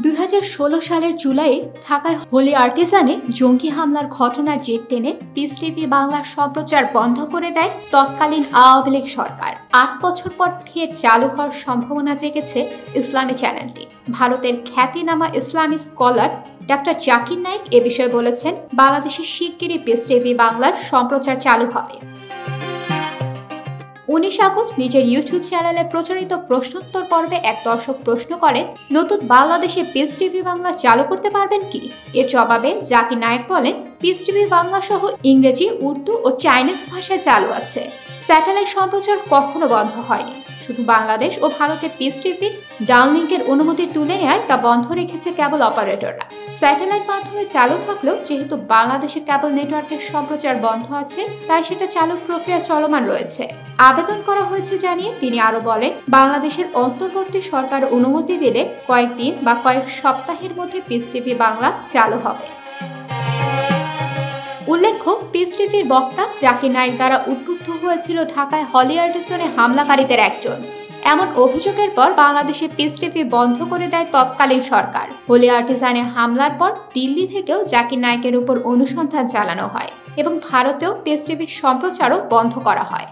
2016 সালের জুলাইয়ে ঢাকায় হোলি আর্টিজানে জঙ্গি হামলার ঘটনার জের টেনে পিস টিভি বাংলার সম্প্রচার বন্ধ করে দেয় তৎকালীন আওয়ামী লীগ সরকার। 8 বছর পর ফের চালু হওয়ার সম্ভাবনা জেগেছে ইসলামী চ্যানেলটি। ভারতের খ্যাতিনামা ইসলামী স্কলার ডাক্তার জাকির নায়েক এ বিষয়ে বলেছেন, বাংলাদেশের শিগগিরই পিস টিভি বাংলার সম্প্রচার চালু হবে। 19 আগস্ট নিজের ইউটিউব চ্যানেলে প্রচারিত প্রশ্নোত্তর পর্বে এক দর্শক প্রশ্ন করেন, নতুন বাংলাদেশে পিস টিভি বাংলা চালু করতে পারবেন কি? এর জবাবে জাকির নায়েক বলেন, পিস টিভি বাংলা সহ ইংরেজি, উর্দু ও চাইনিজ ভাষায় চালু আছে। স্যাটেলাইট সম্প্রচার কখনো বন্ধ হয়নি, শুধু বাংলাদেশ ও ভারতে পিস টিভির ডাউনলিংকের অনুমতি তুলে নেয় তা বন্ধ রেখেছে কেবল অপারেটররা। স্যাটেলাইট মাধ্যমে চালু থাকলেও যেহেতু বাংলাদেশে কেবল নেটওয়ার্কের সম্প্রচার বন্ধ আছে, তাই সেটা চালুর প্রক্রিয়া চলমান রয়েছে। আবেদন করা হয়েছে জানিয়ে তিনি আরো বলেন, বাংলাদেশের অন্তর্বর্তী সরকার অনুমতি দিলে কয়েকদিন বা কয়েক সপ্তাহের মধ্যে পিস টিভি বাংলা চালু হবে। উল্লেখ্য, পিস টিভির বক্তা জাকির নায়েক দ্বারা উদ্বুদ্ধ হয়েছিল ঢাকায় হলি আর্টিজানে হামলাকারীদের একজন। এমন অভিযোগের পর বাংলাদেশে পিস টিভি বন্ধ করে দেয় তৎকালীন সরকার। হোলি আর্টিজানে হামলার পর দিল্লি থেকেও জাকির নায়েকের উপর অনুসন্ধান চালানো হয় এবং ভারতেও পিস টিভির সম্প্রচারও বন্ধ করা হয়।